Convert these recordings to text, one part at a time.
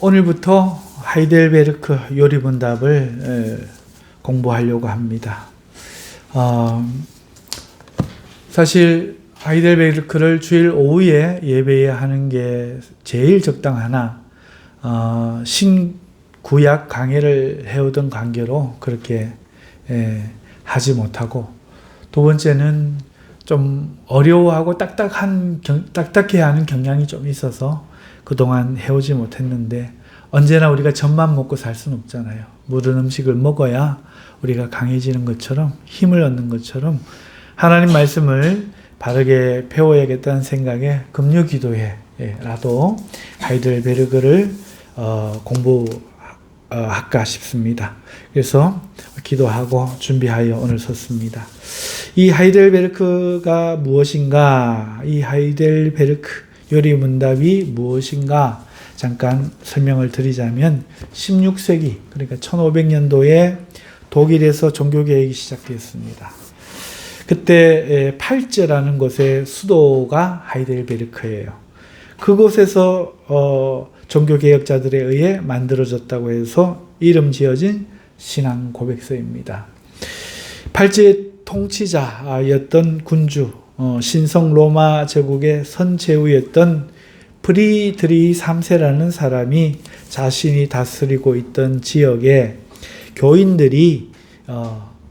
오늘부터 하이델베르크 요리문답을 공부하려고 합니다. 사실 하이델베르크를 주일 오후에 예배해야 하는 게 제일 적당하나 신구약 강해를 해오던 관계로 그렇게 하지 못하고, 두 번째는 좀 어려워하고 딱딱해야 하는 경향이 좀 있어서 그동안 해오지 못했는데, 언제나 우리가 젖만 먹고 살 수는 없잖아요. 모든 음식을 먹어야 우리가 강해지는 것처럼, 힘을 얻는 것처럼 하나님 말씀을 바르게 배워야겠다는 생각에 금요 기도회라도 하이델베르크를 공부할까 싶습니다. 그래서 기도하고 준비하여 오늘 섰습니다. 이 하이델베르크가 무엇인가, 이 하이델베르크 요리문답이 무엇인가 잠깐 설명을 드리자면, 16세기, 그러니까 1500년도에 독일에서 종교개혁이 시작되었습니다. 그때 팔제라는 곳의 수도가 하이델베르크예요. 그곳에서 종교개혁자들에 의해 만들어졌다고 해서 이름 지어진 신앙 고백서입니다. 팔제의 통치자였던 군주, 신성 로마 제국의 선제후였던 프리드리히 3세라는 사람이 자신이 다스리고 있던 지역에 교인들이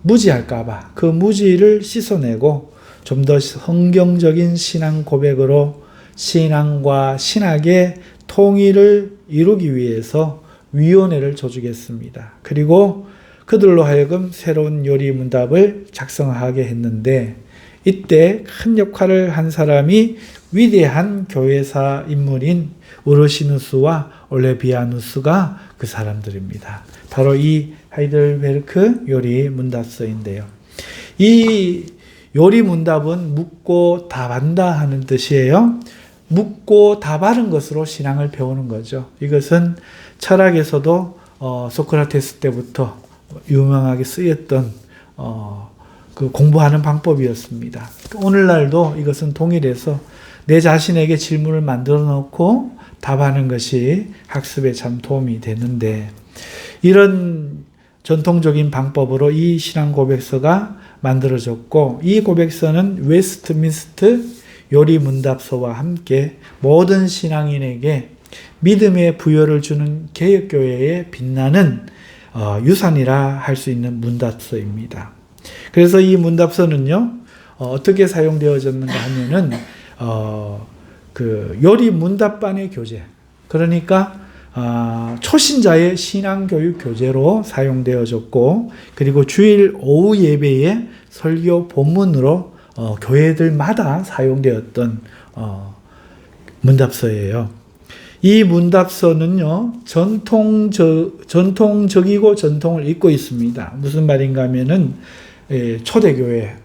무지할까봐 그 무지를 씻어내고 좀 더 성경적인 신앙 고백으로 신앙과 신학의 통일을 이루기 위해서 위원회를 조직했습니다. 그리고 그들로 하여금 새로운 요리문답을 작성하게 했는데, 이때 큰 역할을 한 사람이 위대한 교회사 인물인 우르시누스와 올레비아누스가 그 사람들입니다. 바로 이 하이델베르크 요리문답서인데요. 이 요리문답은 묻고 답한다 하는 뜻이에요. 묻고 답하는 것으로 신앙을 배우는 거죠. 이것은 철학에서도 소크라테스 때부터 유명하게 쓰였던 그 공부하는 방법이었습니다. 오늘날도 이것은 동일해서 내 자신에게 질문을 만들어 놓고 답하는 것이 학습에 참 도움이 되는데, 이런 전통적인 방법으로 이 신앙 고백서가 만들어졌고, 이 고백서는 웨스트민스트 요리문답서와 함께 모든 신앙인에게 믿음의 부여를 주는 개혁교회의 빛나는 유산이라 할 수 있는 문답서입니다. 그래서 이 문답서는요, 어떻게 사용되어졌는가 하면은 그 요리문답반의 교재, 그러니까 초신자의 신앙교육 교재로 사용되어졌고, 그리고 주일 오후 예배의 설교 본문으로 교회들마다 사용되었던 문답서예요. 이 문답서는요, 전통적이고 전통을 잇고 있습니다. 무슨 말인가 하면은, 초대교회,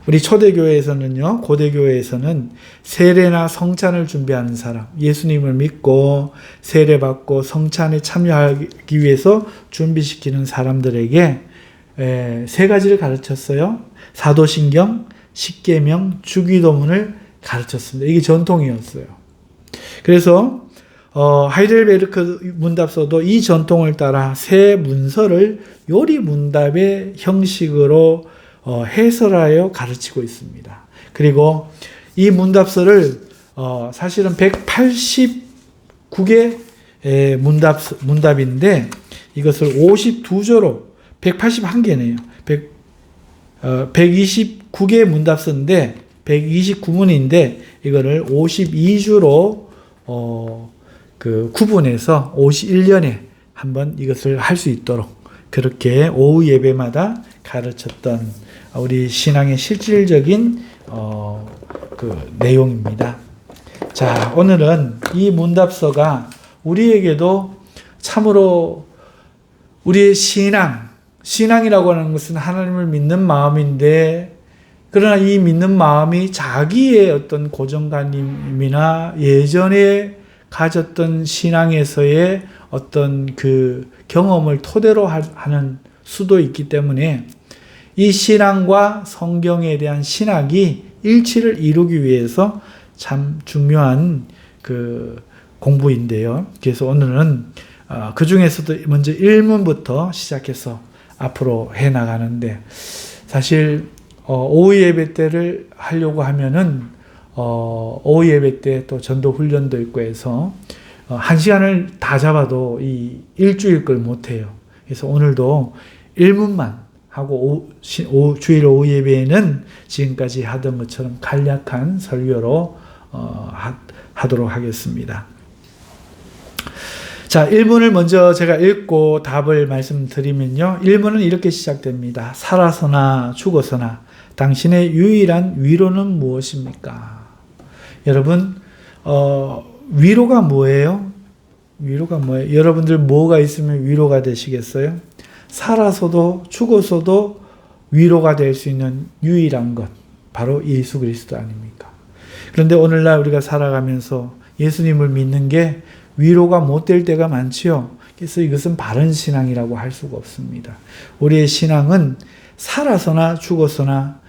우리 초대교회에서는요, 고대교회에서는 세례나 성찬을 준비하는 사람, 예수님을 믿고 세례받고 성찬에 참여하기 위해서 준비시키는 사람들에게 세 가지를 가르쳤어요. 사도신경, 십계명, 주기도문을 가르쳤습니다. 이게 전통이었어요. 그래서 하이델베르크 문답서도 이 전통을 따라 새 문서를 요리문답의 형식으로 해설하여 가르치고 있습니다. 그리고 이 문답서를 사실은 189개 문답인데, 이것을 52조로 181개네요. 129개 문답서인데 129문인데 이거를 52주로 구분해서 51년에 한번 이것을 할 수 있도록 그렇게 오후 예배마다 가르쳤던 우리 신앙의 실질적인 내용입니다. 자, 오늘은 이 문답서가 우리에게도 참으로 우리의 신앙이라고 하는 것은 하나님을 믿는 마음인데, 그러나 이 믿는 마음이 자기의 어떤 고정관념이나 예전에 가졌던 신앙에서의 어떤 그 경험을 토대로 하는 수도 있기 때문에, 이 신앙과 성경에 대한 신학이 일치를 이루기 위해서 참 중요한 그 공부인데요. 그래서 오늘은 그 중에서도 먼저 1문부터 시작해서 앞으로 해 나가는데, 사실 오후 예배 때를 하려고 하면은 오후 예배 때 또 전도 훈련도 있고 해서 1시간을 다 잡아도 이 일주일 걸 못해요. 그래서 오늘도 1문만 하고 주일 오후 예배에는 지금까지 하던 것처럼 간략한 설교로 하도록 하겠습니다. 자, 1문을 먼저 제가 읽고 답을 말씀드리면요. 1문은 이렇게 시작됩니다. 살아서나 죽어서나 당신의 유일한 위로는 무엇입니까? 여러분, 위로가 뭐예요? 위로가 뭐예요? 여러분들 뭐가 있으면 위로가 되시겠어요? 살아서도 죽어서도 위로가 될 수 있는 유일한 것, 바로 예수 그리스도 아닙니까? 그런데 오늘날 우리가 살아가면서 예수님을 믿는 게 위로가 못 될 때가 많지요. 그래서 이것은 바른 신앙이라고 할 수가 없습니다. 우리의 신앙은 살아서나 죽어서나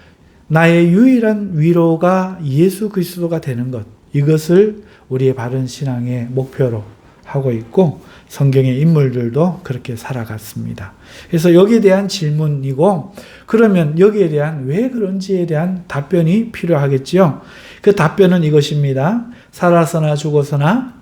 나의 유일한 위로가 예수 그리스도가 되는 것, 이것을 우리의 바른 신앙의 목표로 하고 있고 성경의 인물들도 그렇게 살아갔습니다. 그래서 여기에 대한 질문이고, 그러면 여기에 대한 왜 그런지에 대한 답변이 필요하겠지요. 그 답변은 이것입니다. 살아서나 죽어서나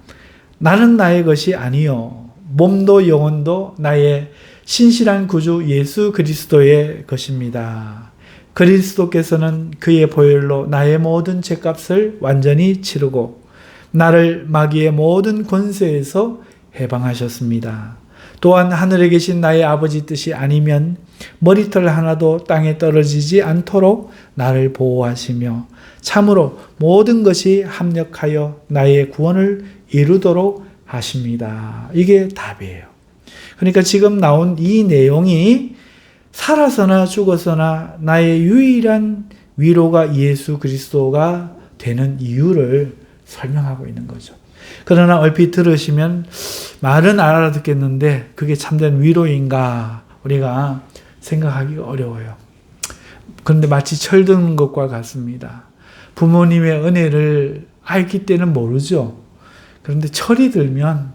나는 나의 것이 아니요 몸도 영혼도 나의 신실한 구주 예수 그리스도의 것입니다. 그리스도께서는 그의 보혈로 나의 모든 죄값을 완전히 치르고 나를 마귀의 모든 권세에서 해방하셨습니다. 또한 하늘에 계신 나의 아버지 뜻이 아니면 머리털 하나도 땅에 떨어지지 않도록 나를 보호하시며 참으로 모든 것이 합력하여 나의 구원을 이루도록 하십니다. 이게 답이에요. 그러니까 지금 나온 이 내용이 살아서나 죽어서나 나의 유일한 위로가 예수 그리스도가 되는 이유를 설명하고 있는 거죠. 그러나 얼핏 들으시면 말은 알아듣겠는데 그게 참된 위로인가 우리가 생각하기가 어려워요. 그런데 마치 철드는 것과 같습니다. 부모님의 은혜를 알기 때는 모르죠. 그런데 철이 들면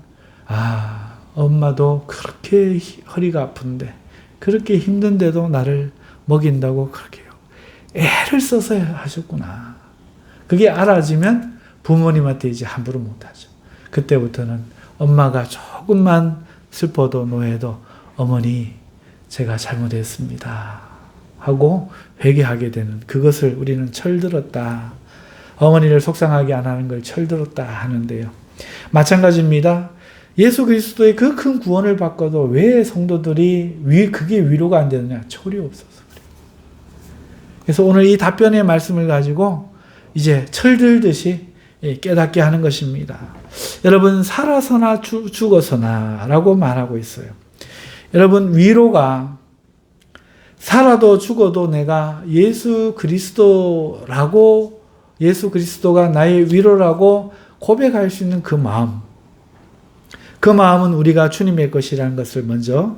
엄마도 그렇게 허리가 아픈데 그렇게 힘든데도 나를 먹인다고 그렇게 애를 써서 하셨구나. 그게 알아지면 부모님한테 이제 함부로 못하죠. 그때부터는 엄마가 조금만 슬퍼도 노해도 어머니 제가 잘못했습니다 하고 회개하게 되는, 그것을 우리는 철들었다. 어머니를 속상하게 안 하는 걸 철들었다 하는데요. 마찬가지입니다. 예수 그리스도의 그 큰 구원을 받고도 왜 성도들이 그게 위로가 안 되느냐? 철이 없어서 그래요. 그래서 오늘 이 답변의 말씀을 가지고 이제 철들듯이 깨닫게 하는 것입니다. 여러분, 살아서나 죽어서나 라고 말하고 있어요. 여러분, 위로가 살아도 죽어도 내가 예수 그리스도가 나의 위로라고 고백할 수 있는 그 마음, 그 마음은 우리가 주님의 것이라는 것을 먼저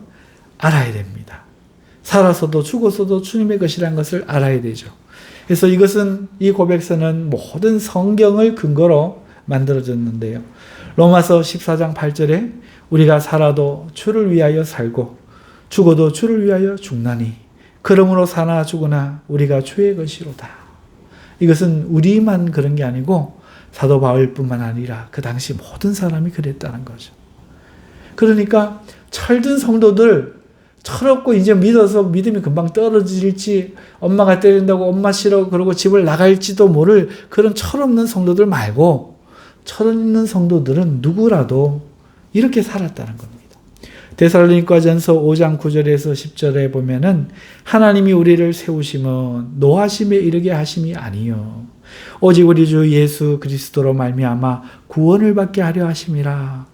알아야 됩니다. 살아서도 죽어서도 주님의 것이라는 것을 알아야 되죠. 그래서 이 고백서는 모든 성경을 근거로 만들어졌는데요. 로마서 14장 8절에 우리가 살아도 주를 위하여 살고 죽어도 주를 위하여 죽나니 그러므로 사나 죽으나 우리가 주의 것이로다. 이것은 우리만 그런 게 아니고 사도 바울뿐만 아니라 그 당시 모든 사람이 그랬다는 거죠. 그러니까 철든 성도들, 철없고 이제 믿어서 믿음이 금방 떨어질지, 엄마가 때린다고 엄마 싫어 그러고 집을 나갈지도 모를 그런 철없는 성도들 말고 철없는 성도들은 누구라도 이렇게 살았다는 겁니다. 데살로니가전서 5장 9절에서 10절에 보면은 하나님이 우리를 세우심은 노하심에 이르게 하심이 아니요 오직 우리 주 예수 그리스도로 말미암아 구원을 받게 하려 하심이라.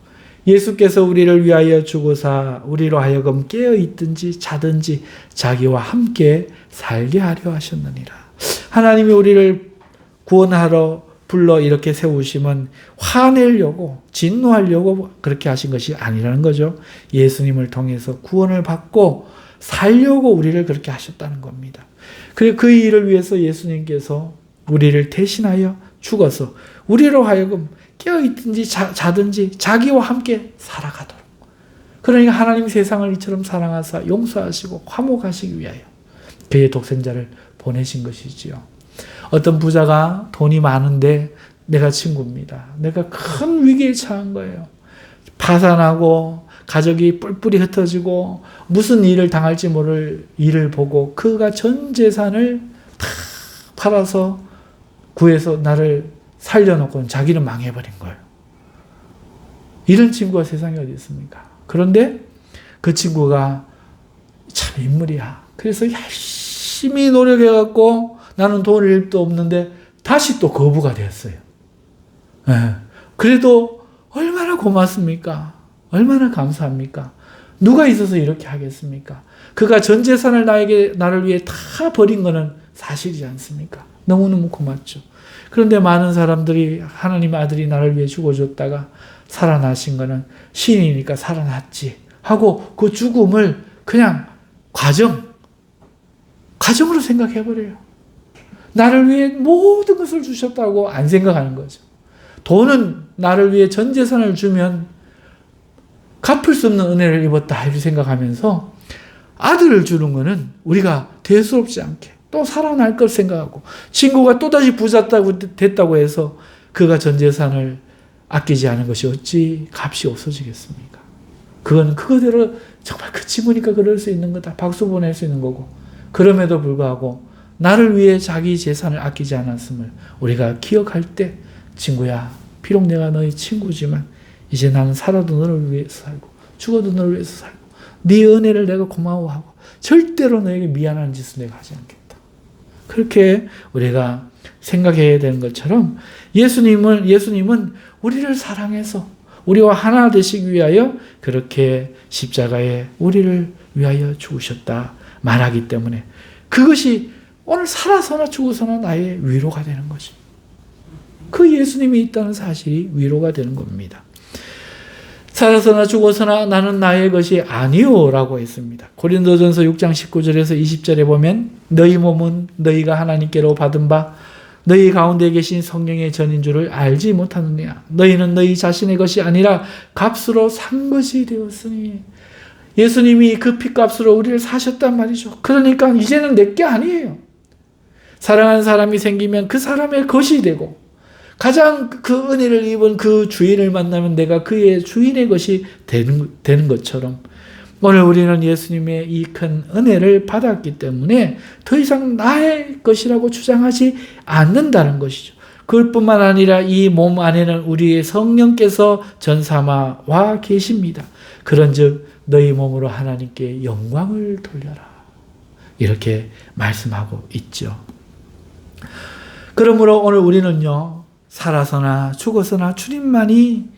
예수께서 우리를 위하여 죽으사 우리로 하여금 깨어있든지 자든지 자기와 함께 살게 하려 하셨느니라. 하나님이 우리를 구원하러 불러 이렇게 세우심은 화내려고 진노하려고 그렇게 하신 것이 아니라는 거죠. 예수님을 통해서 구원을 받고 살려고 우리를 그렇게 하셨다는 겁니다. 그 일을 위해서 예수님께서 우리를 대신하여 죽어서 우리로 하여금 깨어있든지 자든지 자기와 함께 살아가도록. 그러니까 하나님 세상을 이처럼 사랑하사 용서하시고 화목하시기 위하여 그의 독생자를 보내신 것이지요. 어떤 부자가 돈이 많은데 내가 친구입니다. 내가 큰 위기에 처한 거예요. 파산하고 가족이 뿔뿔이 흩어지고 무슨 일을 당할지 모를 일을 보고 그가 전 재산을 다 팔아서 구해서 나를 살려놓고 자기는 망해버린 거예요. 이런 친구가 세상에 어디 있습니까? 그런데 그 친구가 참 인물이야. 그래서 열심히 노력해갖고 나는 돈을 일도 없는데 다시 또 거부가 되었어요. 네. 그래도 얼마나 고맙습니까? 얼마나 감사합니까? 누가 있어서 이렇게 하겠습니까? 그가 전 재산을 나를 위해 다 버린 거는 사실이지 않습니까? 너무너무 고맙죠. 그런데 많은 사람들이 하나님의 아들이 나를 위해 죽어줬다가 살아나신 거는 신이니까 살아났지 하고 그 죽음을 그냥 과정으로 생각해버려요. 나를 위해 모든 것을 주셨다고 안 생각하는 거죠. 돈은 나를 위해 전 재산을 주면 갚을 수 없는 은혜를 입었다 이렇게 생각하면서 아들을 주는 거는 우리가 대수롭지 않게 또 살아날 걸 생각하고 친구가 또다시 부자 됐다고 해서 그가 전 재산을 아끼지 않은 것이 어찌 값이 없어지겠습니까? 그건 그거대로 정말 그 친구니까 그럴 수 있는 거다. 박수 보낼 수 있는 거고 그럼에도 불구하고 나를 위해 자기 재산을 아끼지 않았음을 우리가 기억할 때 친구야 비록 내가 너의 친구지만 이제 나는 살아도 너를 위해서 살고 죽어도 너를 위해서 살고 네 은혜를 내가 고마워하고 절대로 너에게 미안한 짓을 내가 하지 않겠다. 그렇게 우리가 생각해야 되는 것처럼 예수님은 우리를 사랑해서 우리와 하나 되시기 위하여 그렇게 십자가에 우리를 위하여 죽으셨다 말하기 때문에 그것이 오늘 살아서나 죽어서나 나의 위로가 되는 거죠. 그 예수님이 있다는 사실이 위로가 되는 겁니다. 살아서나 죽어서나 나는 나의 것이 아니오 라고 했습니다. 고린도전서 6장 19절에서 20절에 보면 너희 몸은 너희가 하나님께로 받은 바 너희 가운데 계신 성령의 전인 줄을 알지 못하느냐. 너희는 너희 자신의 것이 아니라 값으로 산 것이 되었으니 예수님이 그 핏값으로 우리를 사셨단 말이죠. 그러니까 이제는 내 게 아니에요. 사랑하는 사람이 생기면 그 사람의 것이 되고 가장 그 은혜를 입은 그 주인을 만나면 내가 그의 주인의 것이 되는 것처럼 오늘 우리는 예수님의 이 큰 은혜를 받았기 때문에 더 이상 나의 것이라고 주장하지 않는다는 것이죠. 그뿐만 아니라 이 몸 안에는 우리의 성령께서 전삼아 와 계십니다. 그런즉 너희 몸으로 하나님께 영광을 돌려라. 이렇게 말씀하고 있죠. 그러므로 오늘 우리는요. 살아서나 죽어서나 주님만이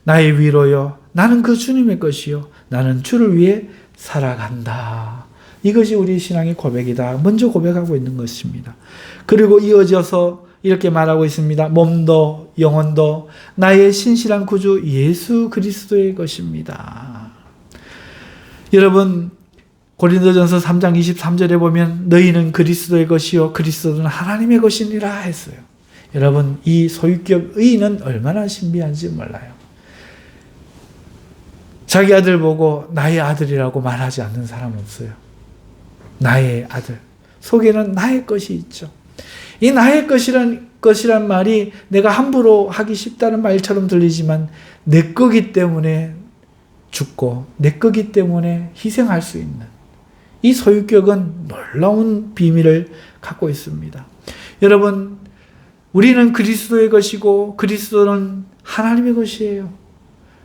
나의 위로요. 나는 그 주님의 것이요. 나는 주를 위해 살아간다. 이것이 우리 신앙의 고백이다. 먼저 고백하고 있는 것입니다. 그리고 이어져서 이렇게 말하고 있습니다. 몸도 영혼도 나의 신실한 구주 예수 그리스도의 것입니다. 여러분 고린도전서 3장 23절에 보면 너희는 그리스도의 것이요 그리스도는 하나님의 것이니라 했어요. 여러분 이 소유격 의는 얼마나 신비한지 몰라요. 자기 아들 보고 나의 아들이라고 말하지 않는 사람 없어요. 나의 아들. 속에는 나의 것이 있죠. 이 나의 것이란 말이 내가 함부로 하기 쉽다는 말처럼 들리지만 내 거기 때문에 죽고 내 거기 때문에 희생할 수 있는 이 소유격은 놀라운 비밀을 갖고 있습니다. 여러분 우리는 그리스도의 것이고 그리스도는 하나님의 것이에요.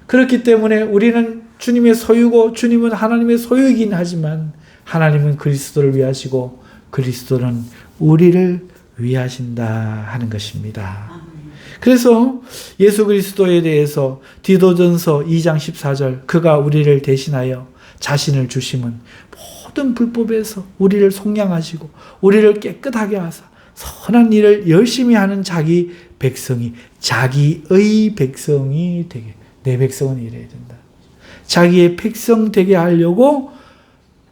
그렇기 때문에 우리는 주님의 소유고 주님은 하나님의 소유이긴 하지만 하나님은 그리스도를 위하시고 그리스도는 우리를 위하신다 하는 것입니다. 그래서 예수 그리스도에 대해서 디도전서 2장 14절 그가 우리를 대신하여 자신을 주심은 모든 불법에서 우리를 속량하시고 우리를 깨끗하게 하사 선한 일을 열심히 하는 자기의 백성이 되게 내 백성은 이래야 된다. 자기의 백성 되게 하려고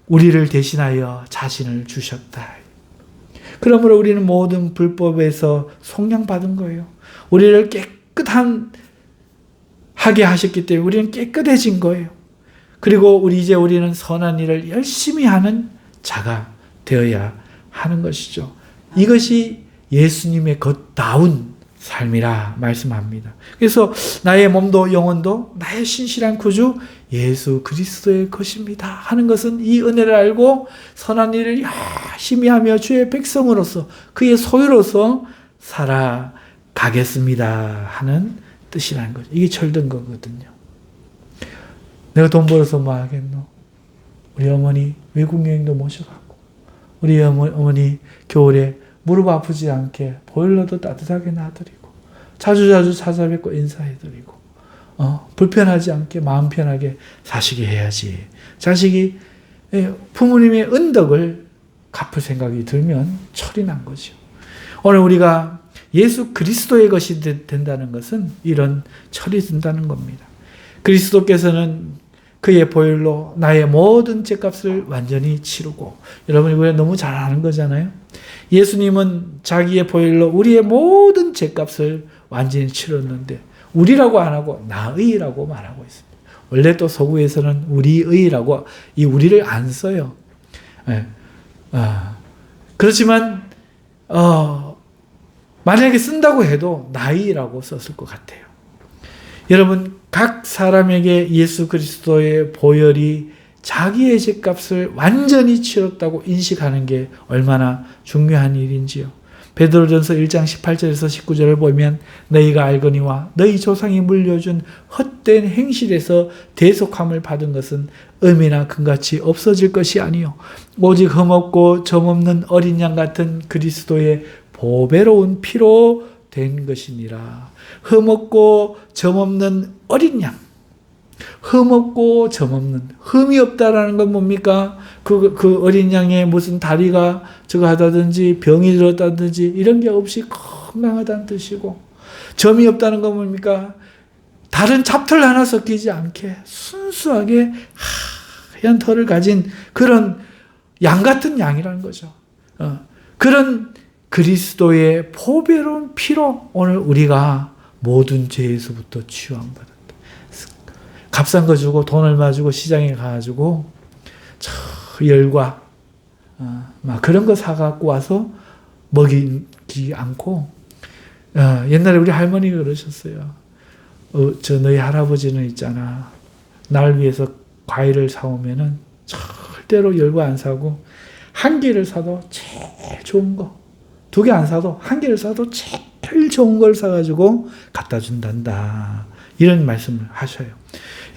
우리를 대신하여 자신을 주셨다. 그러므로 우리는 모든 불법에서 속량받은 거예요. 우리를 하게 하셨기 때문에 우리는 깨끗해진 거예요. 그리고 우리는 선한 일을 열심히 하는 자가 되어야 하는 것이죠. 이것이 예수님의 겉다운 삶이라 말씀합니다. 그래서 나의 몸도 영혼도 나의 신실한 구주 예수 그리스도의 것입니다 하는 것은 이 은혜를 알고 선한 일을 열심히 하며 주의 백성으로서 그의 소유로서 살아가겠습니다 하는 뜻이라는 거죠. 이게 철든 거거든요. 내가 돈 벌어서 뭐 하겠노? 우리 어머니 외국 여행도 모셔가고 우리 어머니 겨울에 무릎 아프지 않게 보일러도 따뜻하게 놔드리고 자주자주 찾아뵙고 인사해드리고 불편하지 않게 마음 편하게 사시게 해야지. 자식이 부모님의 은덕을 갚을 생각이 들면 철이 난 거죠. 오늘 우리가 예수 그리스도의 것이 된다는 것은 이런 철이 든다는 겁니다. 그리스도께서는 그의 보혈로 나의 모든 죄값을 완전히 치르고, 여러분이 왜 너무 잘 아는 거잖아요. 예수님은 자기의 보혈로 우리의 모든 죄값을 완전히 치렀는데 우리라고 안 하고 나의라고 말하고 있습니다. 원래 또 서구에서는 우리의라고 이 우리를 안 써요. 그렇지만 만약에 쓴다고 해도 나의라고 썼을 것 같아요. 여러분, 각 사람에게 예수 그리스도의 보혈이 자기의 죄값을 완전히 치렀다고 인식하는 게 얼마나 중요한 일인지요. 베드로전서 1장 18절에서 19절을 보면 너희가 알거니와 너희 조상이 물려준 헛된 행실에서 대속함을 받은 것은 음이나 금같이 없어질 것이 아니요 오직 흠없고 점없는 어린 양 같은 그리스도의 보배로운 피로 된 것이니라. 흠없고 점없는 어린 양. 흠없고 점없는. 흠이 없다라는 건 뭡니까? 그 어린 양의 무슨 다리가 저거 하다든지 병이 들었다든지 이런 게 없이 건강하다는 뜻이고, 점이 없다는 건 뭡니까? 다른 잡털 하나 섞이지 않게 순수하게 하얀 털을 가진 그런 양 같은 양이라는 거죠. 그런 그리스도의 보배로운 피로 오늘 우리가 모든 죄에서부터 치유함받았다. 값싼 거 주고 돈 얼마 주고 시장에 가가지고 열과 막 그런 거 사갖고 와서 먹이지 않고, 옛날에 우리 할머니가 그러셨어요. 저 너희 할아버지는 있잖아, 날 위해서 과일을 사오면은 절대로 열과 안 사고 한 개를 사도 제일 좋은 거, 2개 안 사도 한 개를 사도 제일 좋은 걸 사가지고 갖다 준단다. 이런 말씀을 하셔요.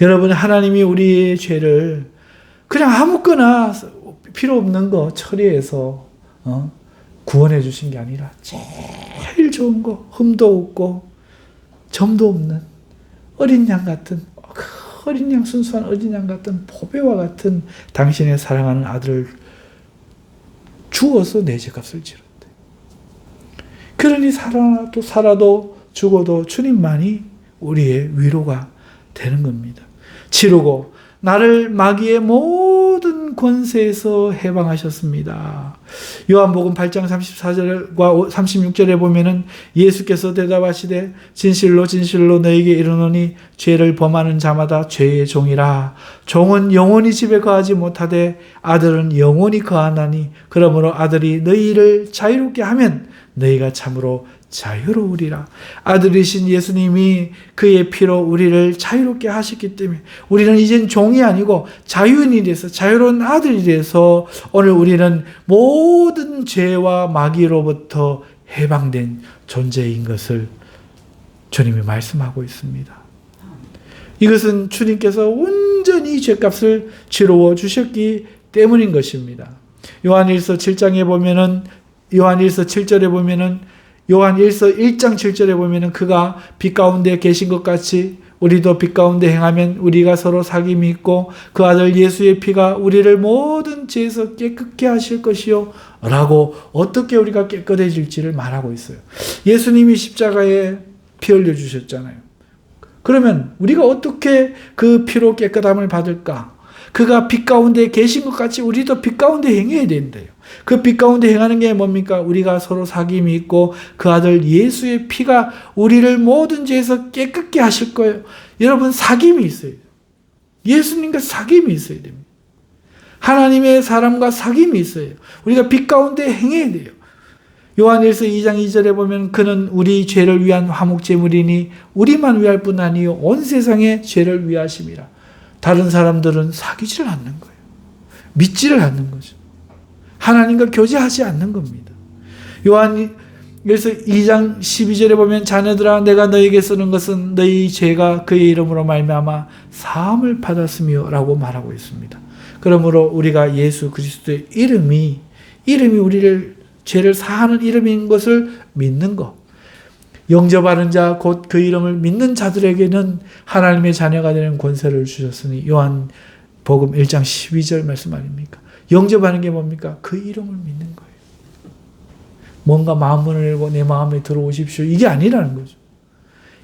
여러분, 하나님이 우리의 죄를 그냥 아무거나 필요 없는 거 처리해서 구원해 주신 게 아니라 제일 좋은 거, 흠도 없고 점도 없는 어린 양 같은, 어린 양, 순수한 어린 양 같은 보배와 같은 당신의 사랑하는 아들을 주어서 내 죄값을 지른대. 그러니 살아도 죽어도 주님만이 우리의 위로가 되는 겁니다. 치르고 나를 마귀의 모든 권세에서 해방하셨습니다. 요한복음 8장 34절과 36절에 보면은 예수께서 대답하시되 진실로 진실로 너에게 이르노니 죄를 범하는 자마다 죄의 종이라. 종은 영원히 집에 거하지 못하되 아들은 영원히 거하나니 그러므로 아들이 너희를 자유롭게 하면 너희가 참으로 자유로우리라. 아들이신 예수님이 그의 피로 우리를 자유롭게 하셨기 때문에 우리는 이젠 종이 아니고 자유인이 돼서 자유로운 아들이 돼서 오늘 우리는 모든 죄와 마귀로부터 해방된 존재인 것을 주님이 말씀하고 있습니다. 이것은 주님께서 온전히 죄값을 치루어 주셨기 때문인 것입니다. 요한일서 7장에 보면은, 요한일서 7절에 보면은, 요한일서 1장 7절에 보면은 그가 빛 가운데 계신 것 같이 우리도 빛 가운데 행하면 우리가 서로 사귐이 있고 그 아들 예수의 피가 우리를 모든 죄에서 깨끗게 하실 것이요 라고 어떻게 우리가 깨끗해질지를 말하고 있어요. 예수님이 십자가에 피 흘려 주셨잖아요. 그러면 우리가 어떻게 그 피로 깨끗함을 받을까? 그가 빛 가운데 계신 것 같이 우리도 빛 가운데 행해야 된대요. 그 빛 가운데 행하는 게 뭡니까? 우리가 서로 사귐이 있고 그 아들 예수의 피가 우리를 모든 죄에서 깨끗게 하실 거예요. 여러분, 사귐이 있어야 돼요. 예수님과 사귐이 있어야 됩니다. 하나님의 사람과 사귐이 있어요. 우리가 빛 가운데 행해야 돼요. 요한일서 2장 2절에 보면 그는 우리 죄를 위한 화목제물이니 우리만 위할 뿐 아니요 온 세상의 죄를 위하심이라. 다른 사람들은 사귀지를 않는 거예요. 믿지를 않는 거죠. 하나님과 교제하지 않는 겁니다. 요한일서 2장 12절에 보면 자녀들아 내가 너에게 쓰는 것은 너희 죄가 그의 이름으로 말미암아 사함을 받았으며 라고 말하고 있습니다. 그러므로 우리가 예수 그리스도의 이름이 우리를 죄를 사하는 이름인 것을 믿는 것. 영접하는 자 곧 그 이름을 믿는 자들에게는 하나님의 자녀가 되는 권세를 주셨으니 요한복음 1장 12절 말씀 아닙니까? 영접하는 게 뭡니까? 그 이름을 믿는 거예요. 뭔가 마음문을 열고 내 마음에 들어오십시오. 이게 아니라는 거죠.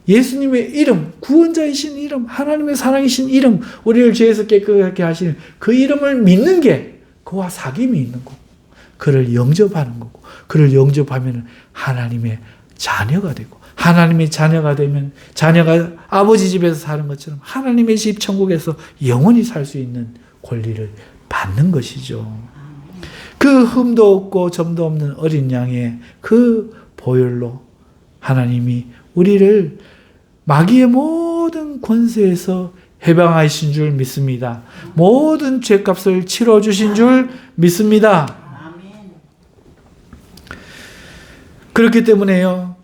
예수님의 이름, 구원자이신 이름, 하나님의 사랑이신 이름, 우리를 죄에서 깨끗하게 하시는 그 이름을 믿는 게 그와 사귐이 있는 거고 그를 영접하는 거고 그를 영접하면 하나님의 자녀가 되고 하나님의 자녀가 되면 자녀가 아버지 집에서 사는 것처럼 하나님의 집 천국에서 영원히 살 수 있는 권리를 받는 것이죠. 그 흠도 없고 점도 없는 어린 양의 그 보혈로 하나님이 우리를 마귀의 모든 권세에서 해방하신 줄 믿습니다. 모든 죄값을 치러주신 줄 믿습니다. 그렇기 때문에요.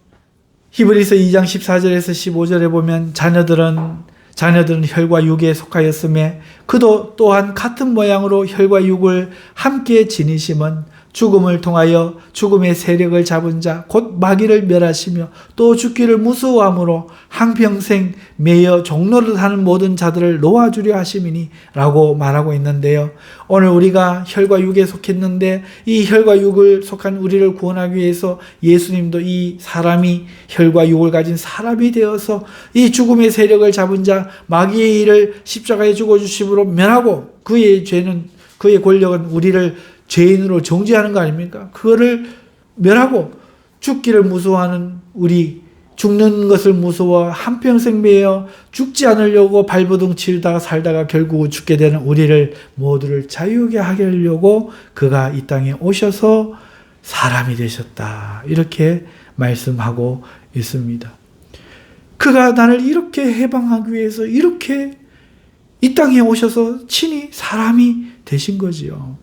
히브리서 2장 14절에서 15절에 보면 자녀들은 혈과 육에 속하였음에 그도 또한 같은 모양으로 혈과 육을 함께 지니심은 죽음을 통하여 죽음의 세력을 잡은 자 곧 마귀를 멸하시며 또 죽기를 무서워함으로 한평생 매여 종노릇하는 모든 자들을 놓아주려 하심이니 라고 말하고 있는데요. 오늘 우리가 혈과 육에 속했는데 이 혈과 육을 속한 우리를 구원하기 위해서 예수님도 이 사람이 혈과 육을 가진 사람이 되어서 이 죽음의 세력을 잡은 자 마귀의 일을 십자가에 죽어주심으로 멸하고 그의 죄는 그의 권력은 우리를 죄인으로 정죄하는 거 아닙니까? 그거를 멸하고 죽기를 무서워하는 우리, 죽는 것을 무서워 한평생 매여 죽지 않으려고 발버둥 치다가 살다가 결국 죽게 되는 우리를 모두를 자유하게 하려고 그가 이 땅에 오셔서 사람이 되셨다. 이렇게 말씀하고 있습니다. 그가 나를 이렇게 해방하기 위해서 이렇게 이 땅에 오셔서 친히 사람이 되신 거지요.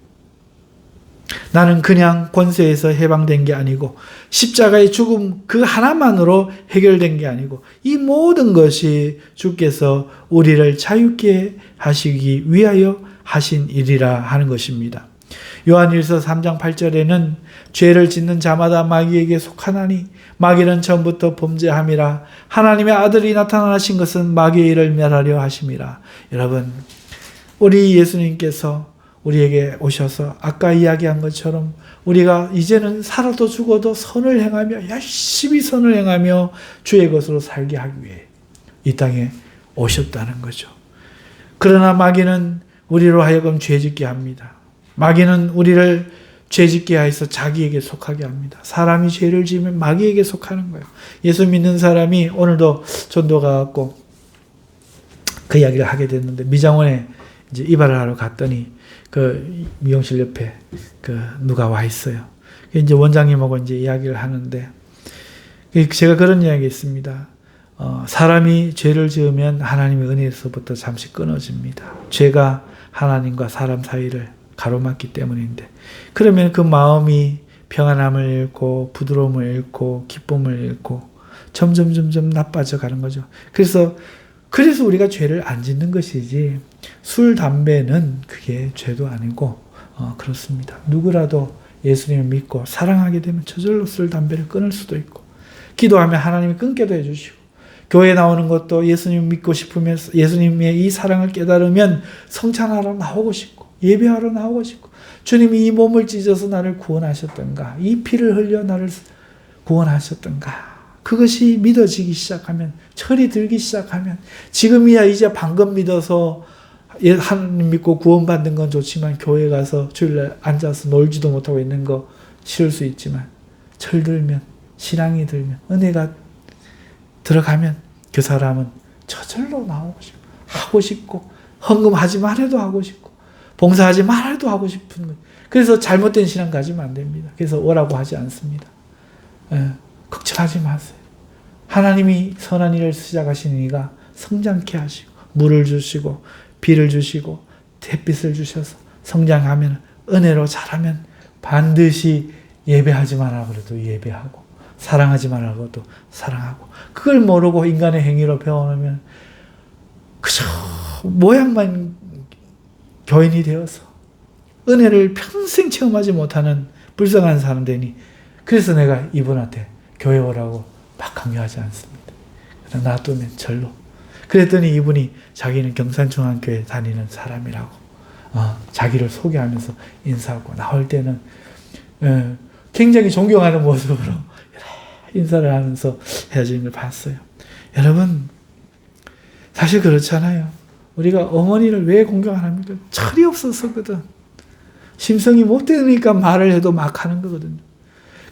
나는 그냥 권세에서 해방된 게 아니고 십자가의 죽음 그 하나만으로 해결된 게 아니고 이 모든 것이 주께서 우리를 자유케 하시기 위하여 하신 일이라 하는 것입니다. 요한일서 3장 8절에는 죄를 짓는 자마다 마귀에게 속하나니 마귀는 처음부터 범죄함이라 하나님의 아들이 나타나신 것은 마귀의 일을 멸하려 하심이라. 여러분, 우리 예수님께서 우리에게 오셔서 아까 이야기한 것처럼 우리가 이제는 살아도 죽어도 선을 행하며 열심히 선을 행하며 주의 것으로 살게 하기 위해 이 땅에 오셨다는 거죠. 그러나 마귀는 우리로 하여금 죄짓게 합니다. 마귀는 우리를 죄짓게 하여서 자기에게 속하게 합니다. 사람이 죄를 지으면 마귀에게 속하는 거예요. 예수 믿는 사람이 오늘도 전도 가갖고 그 이야기를 하게 됐는데 미장원에 이제 이발을 하러 갔더니 그 미용실 옆에 그 누가 와 있어요. 이제 원장님하고 이제 이야기를 하는데 제가 그런 이야기 했습니다. 사람이 죄를 지으면 하나님의 은혜에서부터 잠시 끊어집니다. 죄가 하나님과 사람 사이를 가로막기 때문인데 그러면 그 마음이 평안함을 잃고 부드러움을 잃고 기쁨을 잃고 점점 나빠져 가는 거죠. 그래서 우리가 죄를 안 짓는 것이지 술, 담배는 그게 죄도 아니고 그렇습니다. 누구라도 예수님을 믿고 사랑하게 되면 저절로 술, 담배를 끊을 수도 있고 기도하면 하나님이 끊게도 해주시고 교회 나오는 것도 예수님 믿고 싶으면 예수님의 이 사랑을 깨달으면 성찬하러 나오고 싶고 예배하러 나오고 싶고 주님이 이 몸을 찢어서 나를 구원하셨던가 이 피를 흘려 나를 구원하셨던가 그것이 믿어지기 시작하면 철이 들기 시작하면 지금이야 이제 방금 믿어서 하나님 믿고 구원받는 건 좋지만 교회 가서 주일날 앉아서 놀지도 못하고 있는 거 싫을 수 있지만 철들면, 신앙이 들면, 은혜가 들어가면 그 사람은 저절로 나오고 싶고 하고 싶고 헌금하지 말아도 하고 싶고 봉사하지 말아도 하고 싶은 거예요. 그래서 잘못된 신앙 가지면 안 됩니다. 그래서 오라고 하지 않습니다. 걱정하지 마세요. 하나님이 선한 일을 시작하시는 이가 성장케 하시고 물을 주시고 비를 주시고 햇빛을 주셔서 성장하면 은혜로 자라면 반드시 예배하지 말라고 해도 예배하고 사랑하지 말라고 해도 사랑하고 그걸 모르고 인간의 행위로 배워놓으면 그저 모양만 교인이 되어서 은혜를 평생 체험하지 못하는 불쌍한 사람 되니 그래서 내가 이분한테 교회 오라고 막 강요하지 않습니다. 그냥 놔두면 절로. 그랬더니 이분이 자기는 경산중앙교회 다니는 사람이라고 자기를 소개하면서 인사하고 나올 때는 굉장히 존경하는 모습으로 인사를 하면서 헤어지는 걸 봤어요. 여러분 사실 그렇잖아요. 우리가 어머니를 왜 공경 안 합니까? 철이 없어서거든. 심성이 못 되니까 말을 해도 막 하는 거거든요.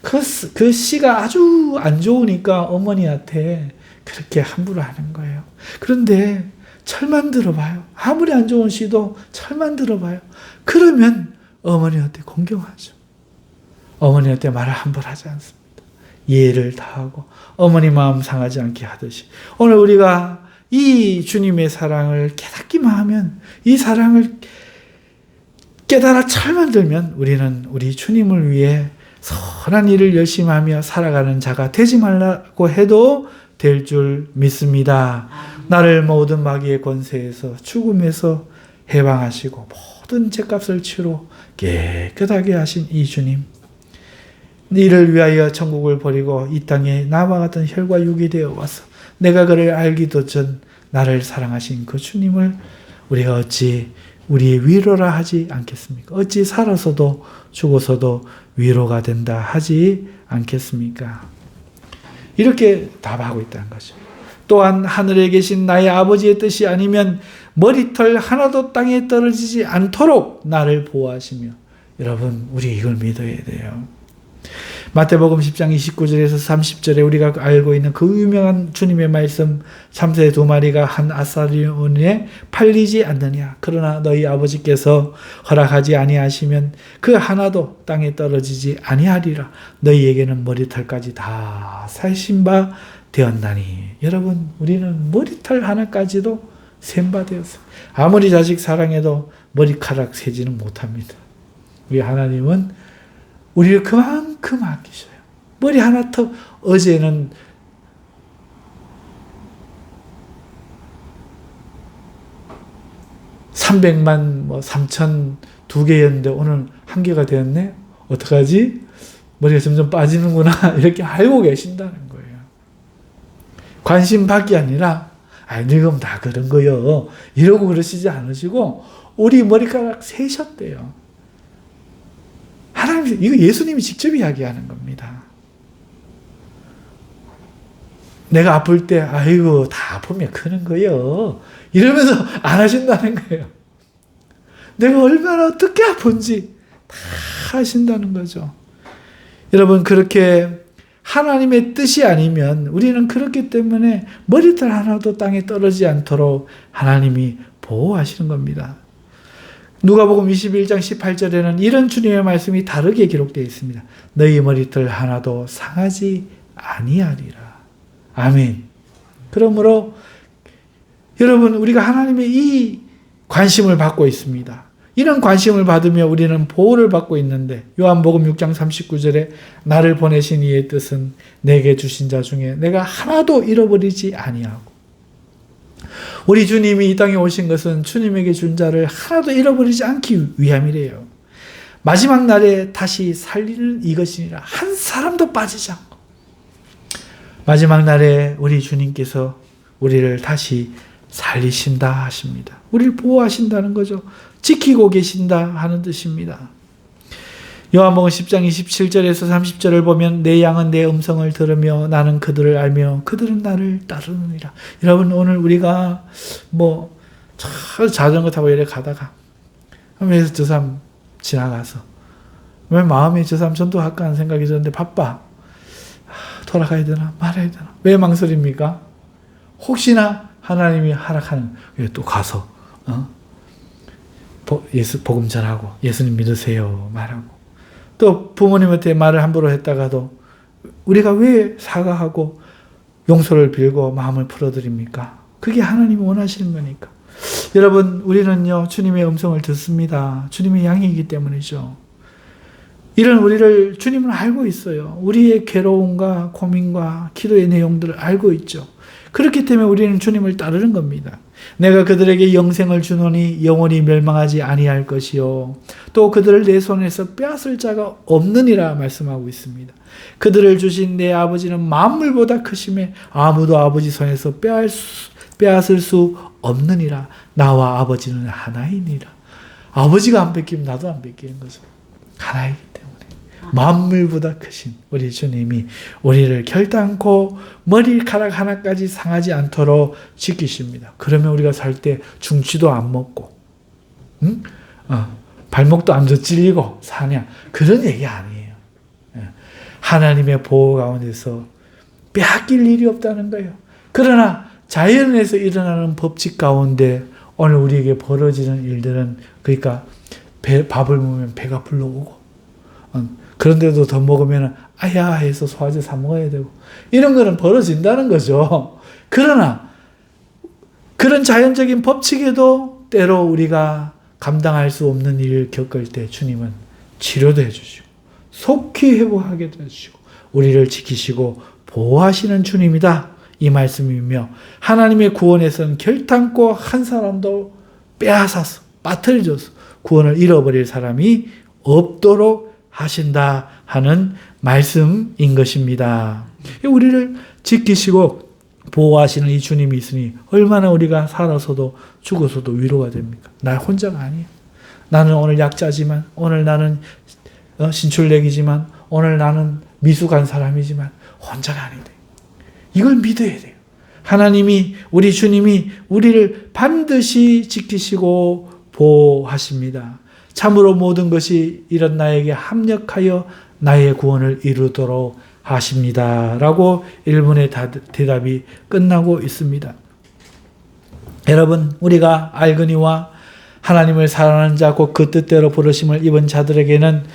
그 씨가 아주 안 좋으니까 어머니한테 그렇게 함부로 하는 거예요. 그런데 철만 들어봐요. 아무리 안 좋은 씨도 철만 들어봐요. 그러면 어머니한테 공경하죠. 어머니한테 말을 함부로 하지 않습니다. 이해를 다하고 어머니 마음 상하지 않게 하듯이 오늘 우리가 이 주님의 사랑을 깨닫기만 하면 이 사랑을 깨달아 철만 들면 우리는 우리 주님을 위해 선한 일을 열심히 하며 살아가는 자가 되지 말라고 해도 될 줄 믿습니다. 나를 모든 마귀의 권세에서 죽음에서 해방하시고 모든 죄값을 치러 깨끗하게 하신 이 주님 이를 위하여 천국을 버리고 이 땅에 나와 같은 혈과 육이 되어 와서 내가 그를 알기도 전 나를 사랑하신 그 주님을 우리가 어찌 우리의 위로라 하지 않겠습니까? 어찌 살아서도 죽어서도 위로가 된다 하지 않겠습니까? 이렇게 답하고 있다는 거죠. 또한 하늘에 계신 나의 아버지의 뜻이 아니면 머리털 하나도 땅에 떨어지지 않도록 나를 보호하시며 여러분 우리 이걸 믿어야 돼요. 마태복음 10장 29절에서 30절에 우리가 알고 있는 그 유명한 주님의 말씀 참새 2마리가 한 아사리온에 팔리지 않느냐 그러나 너희 아버지께서 허락하지 아니하시면 그 하나도 땅에 떨어지지 아니하리라 너희에게는 머리털까지 다 사신 바 되었나니 여러분 우리는 머리털 하나까지도 센 바 되었어요. 아무리 자식 사랑해도 머리카락 세지는 못합니다. 우리 하나님은 우리를 그만큼 아끼셔요. 머리 하나 더 어제는 300만 3천 2개였는데 오늘 1개가 되었네? 어떡하지? 머리가 점점 빠지는구나 이렇게 알고 계신다는 거예요. 관심 받기 아니라 늙으면 다 그런 거요 이러고 그러시지 않으시고 우리 머리카락 세셨대요. 하나님, 이거 예수님이 직접 이야기하는 겁니다. 내가 아플 때, 아이고, 다 아프면 크는 거요. 이러면서 안 하신다는 거예요. 내가 얼마나 어떻게 아픈지 다 하신다는 거죠. 여러분, 그렇게 하나님의 뜻이 아니면 우리는 그렇기 때문에 머리털 하나도 땅에 떨어지지 않도록 하나님이 보호하시는 겁니다. 누가복음 21장 18절에는 이런 주님의 말씀이 다르게 기록되어 있습니다. 너희 머리털 하나도 상하지 아니하리라. 아멘. 그러므로 여러분 우리가 하나님의 이 관심을 받고 있습니다. 이런 관심을 받으며 우리는 보호를 받고 있는데 요한복음 6장 39절에 나를 보내신 이의 뜻은 내게 주신 자 중에 내가 하나도 잃어버리지 아니하고 우리 주님이 이 땅에 오신 것은 주님에게 준 자를 하나도 잃어버리지 않기 위함이래요. 마지막 날에 다시 살리는 이것이니라. 한 사람도 빠지지 않고. 마지막 날에 우리 주님께서 우리를 다시 살리신다 하십니다. 우리를 보호하신다는 거죠. 지키고 계신다 하는 뜻입니다. 요한복음 10장 27절에서 30절을 보면 내 양은 내 음성을 들으며 나는 그들을 알며 그들은 나를 따르느니라. 여러분 오늘 우리가 자전거 타고 이렇게 가다가 하면서 저 사람 지나가서 왜 마음에 저 사람 전도할까 하는 생각이 드는데 바빠. 돌아가야 되나 말아야 되나. 왜 망설입니까? 혹시나 하나님이 허락하는 또 가서 복음 전하고 예수님 믿으세요 말하고, 또 부모님한테 말을 함부로 했다가도 우리가 왜 사과하고 용서를 빌고 마음을 풀어드립니까? 그게 하나님이 원하시는 거니까. 여러분, 우리는요 주님의 음성을 듣습니다. 주님의 양이기 때문이죠. 이런 우리를 주님은 알고 있어요. 우리의 괴로움과 고민과 기도의 내용들을 알고 있죠. 그렇기 때문에 우리는 주님을 따르는 겁니다. 내가 그들에게 영생을 주노니 영원히 멸망하지 아니할 것이요 또 그들을 내 손에서 빼앗을 자가 없느니라 말씀하고 있습니다. 그들을 주신 내 아버지는 만물보다 크심에 아무도 아버지 손에서 빼앗을 수 없느니라. 나와 아버지는 하나이니라. 아버지가 안 뺏기면 나도 안 뺏기는 거죠. 하나이기 때문에. 만물보다 크신 우리 주님이 우리를 결단코 머리카락 하나까지 상하지 않도록 지키십니다. 그러면 우리가 살 때 중치도 안 먹고 발목도 안 찔리고 사냐, 그런 얘기 아니에요. 하나님의 보호 가운데서 빼앗길 일이 없다는 거예요. 그러나 자연에서 일어나는 법칙 가운데 오늘 우리에게 벌어지는 일들은, 그러니까 밥을 먹으면 배가 불러오고, 그런데도 더 먹으면 아야 해서 소화제 사 먹어야 되고, 이런 거는 벌어진다는 거죠. 그러나 그런 자연적인 법칙에도 때로 우리가 감당할 수 없는 일을 겪을 때 주님은 치료도 해주시고 속히 회복하게 해주시고 우리를 지키시고 보호하시는 주님이다, 이 말씀이며, 하나님의 구원에서는 결단코 한 사람도 빼앗아서 빠뜨려줘서 구원을 잃어버릴 사람이 없도록 하신다 하는 말씀인 것입니다. 우리를 지키시고 보호하시는 이 주님이 있으니 얼마나 우리가 살아서도 죽어서도 위로가 됩니까? 나 혼자가 아니에요. 나는 오늘 약자지만, 오늘 나는 신출내기지만, 오늘 나는 미숙한 사람이지만 혼자가 아니다. 이걸 믿어야 돼요. 하나님이, 우리 주님이 우리를 반드시 지키시고 보호하십니다. 참으로 모든 것이 이런 나에게 합력하여 나의 구원을 이루도록 하십니다. 라고 1분의 대답이 끝나고 있습니다. 여러분, 우리가 알거니와 하나님을 사랑하는 자 곧 그 뜻대로 부르심을 입은 자들에게는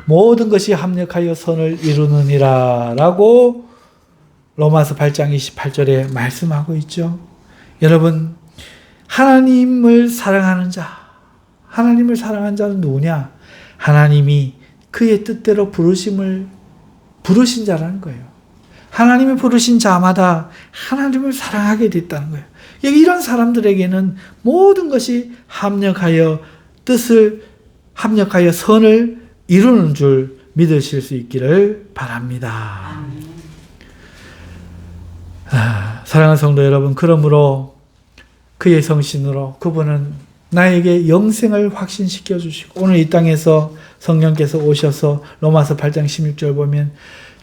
모든 것이 합력하여 선을 이루느니라 라고 로마서 8장 28절에 말씀하고 있죠. 여러분, 하나님을 사랑하는 자, 하나님을 사랑하는 자는 누구냐? 하나님이 그의 뜻대로 부르신 자라는 거예요. 하나님이 부르신 자마다 하나님을 사랑하게 됐다는 거예요. 이런 사람들에게는 모든 것이 합력하여 선을 이루는 줄 믿으실 수 있기를 바랍니다. 사랑하는 성도 여러분, 그러므로 그의 성신으로 그분은 나에게 영생을 확신시켜 주시고, 오늘 이 땅에서 성령께서 오셔서 로마서 8장 16절 보면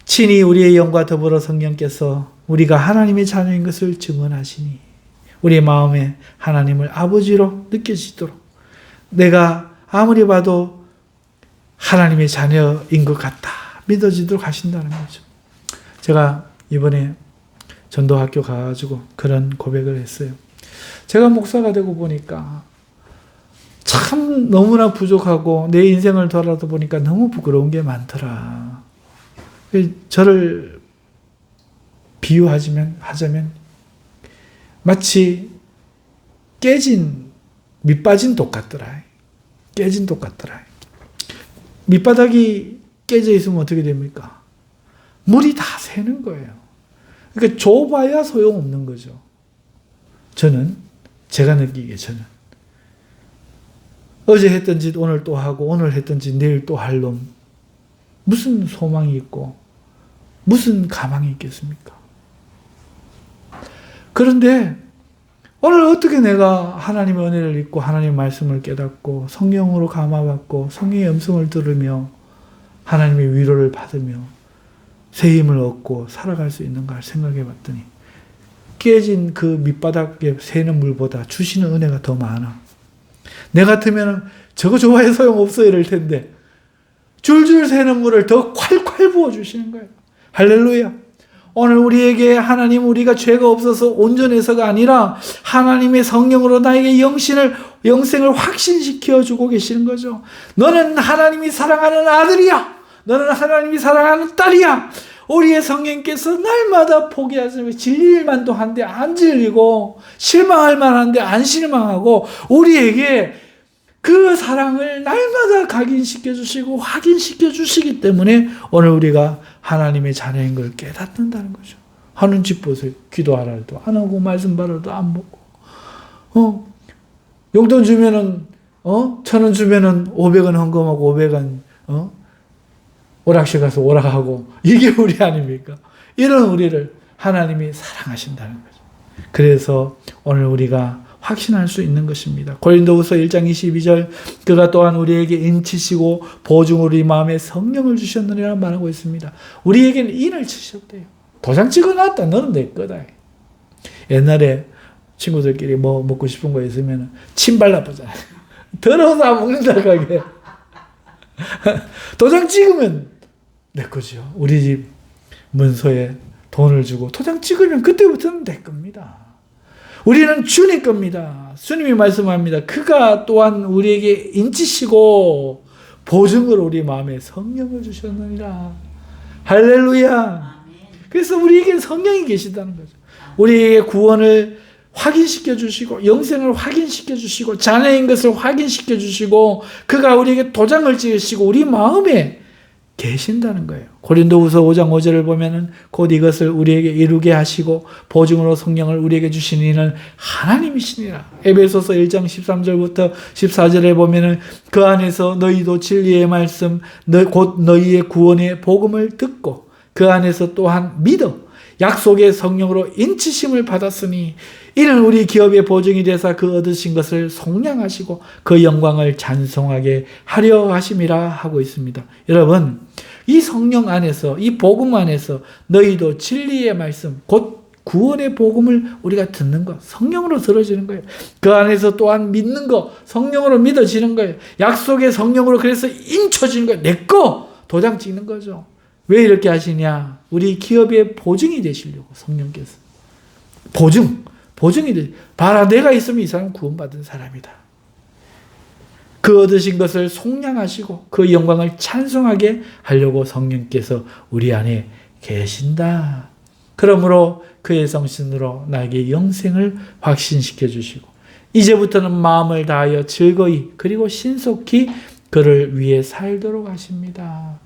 친히 우리의 영과 더불어 성령께서 우리가 하나님의 자녀인 것을 증언하시니 우리의 마음에 하나님을 아버지로 느껴지도록, 내가 아무리 봐도 하나님의 자녀인 것 같다 믿어지도록 하신다는 거죠. 제가 이번에 전도학교 가가지고 그런 고백을 했어요. 제가 목사가 되고 보니까 참 너무나 부족하고 내 인생을 돌아다 보니까 너무 부끄러운 게 많더라. 저를 비유하자면 마치 밑빠진 독 같더라. 깨진 독 같더라. 밑바닥이 깨져 있으면 어떻게 됩니까? 물이 다 새는 거예요. 그러니까 좁아야 소용없는 거죠. 제가 느끼기에 어제 했던 짓 오늘 또 하고, 오늘 했던 짓 내일 또 할 놈, 무슨 소망이 있고 무슨 가망이 있겠습니까? 그런데 오늘 어떻게 내가 하나님의 은혜를 입고 하나님의 말씀을 깨닫고 성령으로 감화받고 성령의 음성을 들으며 하나님의 위로를 받으며 새 힘을 얻고 살아갈 수 있는가 생각해 봤더니 깨진 그 밑바닥에 새는 물보다 주시는 은혜가 더 많아. 내 같으면 저거 좋아해 소용없어 이럴 텐데 줄줄 새는 물을 더 콸콸 부어주시는 거예요. 할렐루야. 오늘 우리에게 하나님 우리가 죄가 없어서 온전해서가 아니라 하나님의 성령으로 나에게 영생을 확신시켜 주고 계시는 거죠. 너는 하나님이 사랑하는 아들이야. 너는 하나님이 사랑하는 딸이야. 우리의 성령께서 날마다 포기하지 않고 질릴 만도 한데 안 질리고 실망할 만한데 안 실망하고 우리에게 그 사랑을 날마다 각인시켜 주시고 확인시켜 주시기 때문에 오늘 우리가 하나님의 자녀인 걸 깨닫는다는 거죠. 하는 집 보세요. 기도하라 해도 안 하고 말씀 받아도 안 먹고 용돈 주면은 1,000원 주면은 500원 헌금하고 500원 오락실 가서 오락하고 이게 우리 아닙니까? 이런 우리를 하나님이 사랑하신다는 거죠. 그래서 오늘 우리가 확신할 수 있는 것입니다. 고린도후서 1장 22절 그가 또한 우리에게 인치시고 보증으로 우리 마음에 성령을 주셨느니라 말하고 있습니다. 우리에게는 인을 치셨대요. 도장 찍어놨다. 너는 내 거다. 옛날에 친구들끼리 뭐 먹고 싶은 거 있으면 침 발라보잖아요. 더러워서 안 먹는다 가게. 도장 찍으면 내 거죠. 우리 집 문서에 돈을 주고 도장 찍으면 그때부터는 내 겁니다. 우리는 주님 겁니다. 주님이 말씀합니다. 그가 또한 우리에게 인치시고 보증으로 우리 마음에 성령을 주셨느니라. 할렐루야. 그래서 우리에겐 성령이 계시다는 거죠. 우리에게 구원을 확인시켜 주시고 영생을 확인시켜 주시고 자녀인 것을 확인시켜 주시고 그가 우리에게 도장을 찍으시고 우리 마음에 계신다는 거예요. 고린도후서 5장 5절을 보면은 곧 이것을 우리에게 이루게 하시고 보증으로 성령을 우리에게 주시는 이는 하나님이시니라. 에베소서 1장 13절부터 14절에 보면은 그 안에서 너희도 진리의 말씀 곧 너희의 구원의 복음을 듣고 그 안에서 또한 믿어 약속의 성령으로 인치심을 받았으니 이는 우리 기업의 보증이 되사 그 얻으신 것을 속량하시고 그 영광을 찬송하게 하려 하심이라 하고 있습니다. 여러분, 이 성령 안에서 이 복음 안에서 너희도 진리의 말씀 곧 구원의 복음을 우리가 듣는 것 성령으로 들어지는 거예요. 그 안에서 또한 믿는 것 성령으로 믿어지는 거예요. 약속의 성령으로 그래서 인쳐지는 거예요. 내 거 도장 찍는 거죠. 왜 이렇게 하시냐? 우리 기업의 보증이 되시려고 성령께서 보증이 되. 봐라, 내가 있으면 이 사람 구원받은 사람이다. 그 얻으신 것을 속량하시고 그 영광을 찬송하게 하려고 성령께서 우리 안에 계신다. 그러므로 그의 성신으로 나에게 영생을 확신시켜 주시고 이제부터는 마음을 다하여 즐거이 그리고 신속히 그를 위해 살도록 하십니다.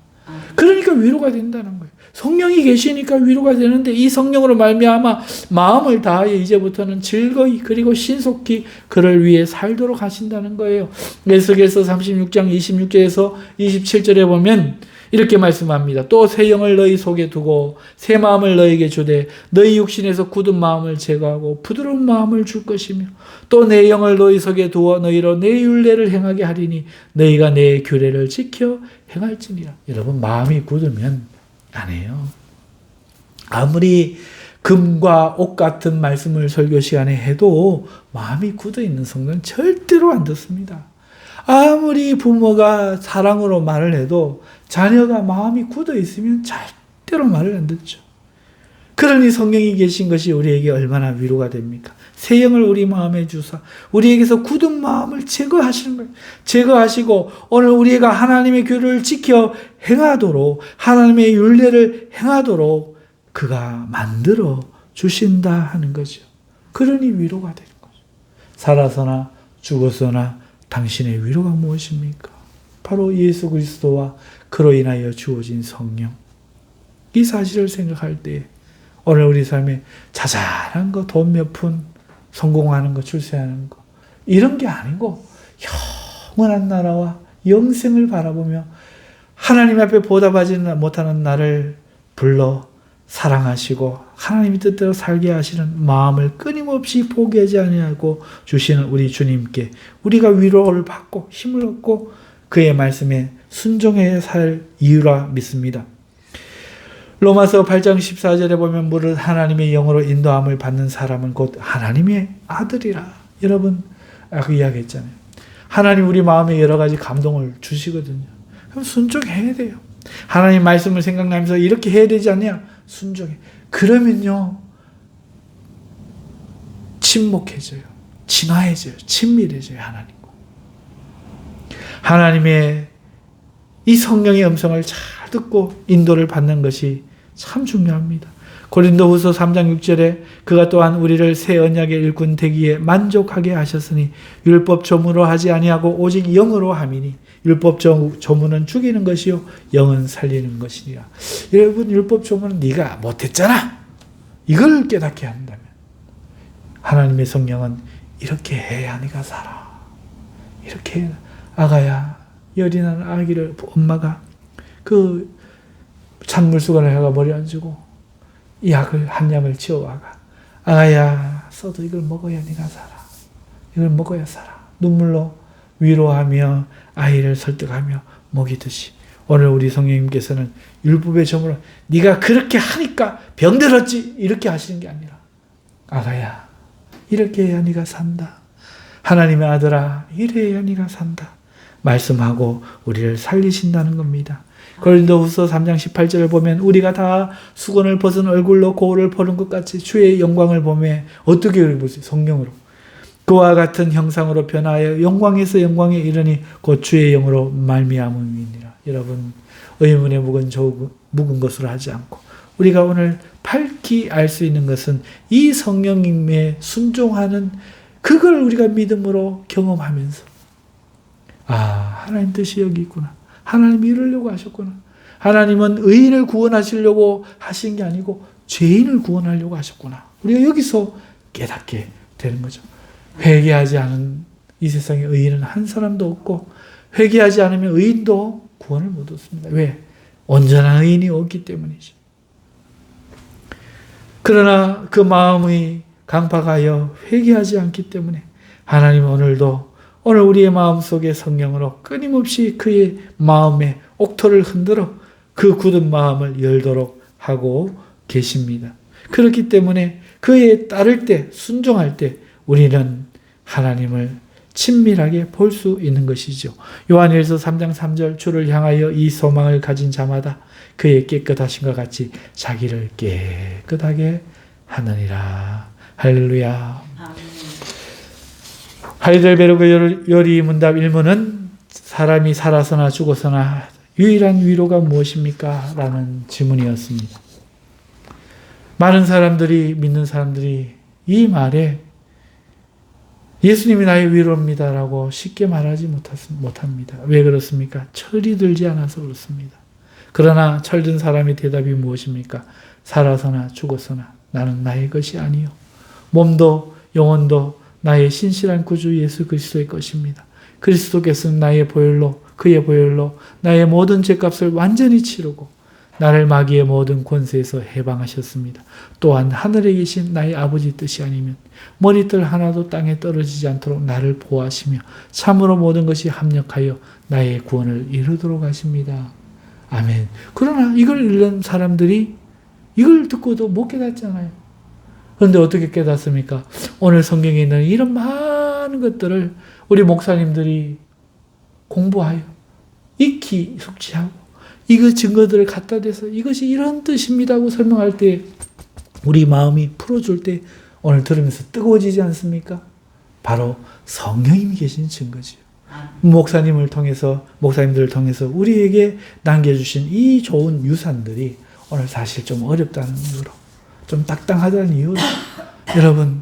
그러니까 위로가 된다는 거예요. 성령이 계시니까 위로가 되는데 이 성령으로 말미암아 마음을 다하여 이제부터는 즐거이 그리고 신속히 그를 위해 살도록 하신다는 거예요. 에스겔서 36장 26절에서 27절에 보면 이렇게 말씀합니다. 또 새 영을 너희 속에 두고 새 마음을 너희에게 주되 너희 육신에서 굳은 마음을 제거하고 부드러운 마음을 줄 것이며 또 내 영을 너희 속에 두어 너희로 내 율례를 행하게 하리니 너희가 내 규례를 지켜 행할지니라. 여러분, 마음이 굳으면 안 해요. 아무리 금과 옥 같은 말씀을 설교 시간에 해도 마음이 굳어 있는 성도는 절대로 안 듣습니다. 아무리 부모가 사랑으로 말을 해도 자녀가 마음이 굳어 있으면 절대로 말을 안 듣죠. 그러니 성령이 계신 것이 우리에게 얼마나 위로가 됩니까? 새 영을 우리 마음에 주사 우리에게서 굳은 마음을 제거하시는 거예요. 제거하시고 오늘 우리가 하나님의 규례를 지켜 행하도록 하나님의 율례를 행하도록 그가 만들어 주신다 하는 거죠. 그러니 위로가 되는 거죠. 살아서나 죽어서나 당신의 위로가 무엇입니까? 바로 예수 그리스도와 그로 인하여 주어진 성령. 이 사실을 생각할 때 오늘 우리 삶에 자잘한 거, 돈 몇 푼, 성공하는 거, 출세하는 거 이런 게 아니고 영원한 나라와 영생을 바라보며 하나님 앞에 보답하지 못하는 나를 불러 사랑하시고 하나님의 뜻대로 살게 하시는 마음을 끊임없이 포기하지 아니하고 주시는 우리 주님께 우리가 위로를 받고 힘을 얻고 그의 말씀에 순종해 살 이유라 믿습니다. 로마서 8장 14절에 보면 무릇 하나님의 영으로 인도함을 받는 사람은 곧 하나님의 아들이라. 여러분 아까 이야기했잖아요. 하나님 우리 마음에 여러 가지 감동을 주시거든요. 그럼 순종해야 돼요. 하나님 말씀을 생각나면서 이렇게 해야 되지 않냐? 순종해. 그러면요 친목해져요. 진화해져요. 친밀해져요. 하나님과. 하나님의 이 성령의 음성을 잘 듣고 인도를 받는 것이 참 중요합니다. 고린도후서 3장 6절에 그가 또한 우리를 새 언약의 일꾼 되기에 만족하게 하셨으니 율법 조문으로 하지 아니하고 오직 영으로 함이니 율법 조문은 죽이는 것이요 영은 살리는 것이니라. 여러분 율법 조문은 네가 못했잖아. 이걸 깨닫게 한다면 하나님의 성령은 이렇게 해야 네가 살아. 이렇게 해야. 아가야 열이 나는 아기를 엄마가 그 찬물수건을 해가 머리 얹고 약을 한 약을 지어와가 아가야 써도 이걸 먹어야 네가 살아. 이걸 먹어야 살아. 눈물로 위로하며 아이를 설득하며 먹이듯이 오늘 우리 성령님께서는 율법의 점으로 네가 그렇게 하니까 병들었지 이렇게 하시는 게 아니라 아가야 이렇게 해야 네가 산다. 하나님의 아들아 이래야 네가 산다. 말씀하고 우리를 살리신다는 겁니다. 고린도후서 3장 18절을 보면 우리가 다 수건을 벗은 얼굴로 거울을 보는 것 같이 주의 영광을 보며 어떻게 보세요? 성령으로 그와 같은 형상으로 변하여 영광에서 영광에 이르니 곧 주의 영으로 말미암음이니라. 여러분 의문에 묵은 것으로 하지 않고 우리가 오늘 밝히 알 수 있는 것은 이 성령님의 순종하는 그걸 우리가 믿음으로 경험하면서 하나님 뜻이 여기 있구나. 하나님이 이러려고 하셨구나. 하나님은 의인을 구원하시려고 하신 게 아니고 죄인을 구원하려고 하셨구나. 우리가 여기서 깨닫게 되는 거죠. 회개하지 않은 이 세상에 의인은 한 사람도 없고 회개하지 않으면 의인도 구원을 못 얻습니다. 왜? 온전한 의인이 없기 때문이죠. 그러나 그 마음이 강팍하여 회개하지 않기 때문에 하나님은 오늘 우리의 마음속에 성령으로 끊임없이 그의 마음에 옥토를 흔들어 그 굳은 마음을 열도록 하고 계십니다. 그렇기 때문에 그에 따를 때 순종할 때 우리는 하나님을 친밀하게 볼 수 있는 것이죠. 요한일서 3장 3절 주를 향하여 이 소망을 가진 자마다 그의 깨끗하심과 같이 자기를 깨끗하게 하느니라. 할렐루야. 하이델베르그 요리 문답 1문은 사람이 살아서나 죽어서나 유일한 위로가 무엇입니까? 라는 질문이었습니다. 많은 사람들이 믿는 사람들이 이 말에 예수님이 나의 위로입니다 라고 쉽게 말하지 못합니다. 왜 그렇습니까? 철이 들지 않아서 그렇습니다. 그러나 철든 사람의 대답이 무엇입니까? 살아서나 죽어서나 나는 나의 것이 아니요 몸도 영혼도 나의 신실한 구주 예수 그리스도의 것입니다. 그리스도께서는 그의 보혈로 나의 모든 죄값을 완전히 치르고 나를 마귀의 모든 권세에서 해방하셨습니다. 또한 하늘에 계신 나의 아버지 뜻이 아니면 머리털 하나도 땅에 떨어지지 않도록 나를 보호하시며 참으로 모든 것이 합력하여 나의 구원을 이루도록 하십니다. 아멘. 그러나 이걸 읽는 사람들이 이걸 듣고도 못 깨닫잖아요. 그런데 어떻게 깨닫습니까? 오늘 성경에 있는 이런 많은 것들을 우리 목사님들이 공부하여 익히 숙지하고 이거 증거들을 갖다 대서 이것이 이런 뜻입니다고 설명할 때 우리 마음이 풀어줄 때 오늘 들으면서 뜨거워지지 않습니까? 바로 성령님이 계신 증거지요. 목사님들을 통해서 우리에게 남겨주신 이 좋은 유산들이 오늘 사실 좀 어렵다는 이유로 좀 딱딱하다는 이유로 여러분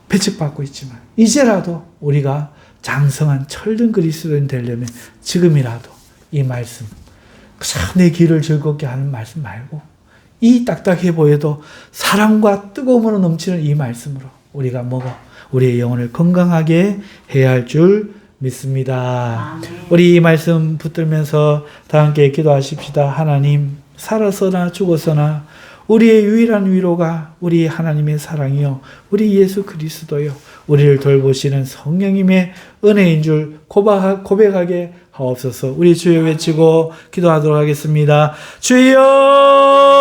배척받고 있지만 이제라도 우리가 장성한 철든 그리스도인 되려면 지금이라도 이 말씀 내 길을 즐겁게 하는 말씀 말고 이 딱딱해 보여도 사랑과 뜨거움으로 넘치는 이 말씀으로 우리가 우리의 영혼을 건강하게 해야 할 줄 믿습니다. 아멘. 우리 이 말씀 붙들면서 다 함께 기도하십시다. 하나님, 살아서나 죽어서나 우리의 유일한 위로가 우리 하나님의 사랑이요 우리 예수 그리스도요 우리를 돌보시는 성령님의 은혜인 줄 고백하게 하옵소서. 우리 주여 외치고 기도하도록 하겠습니다. 주여!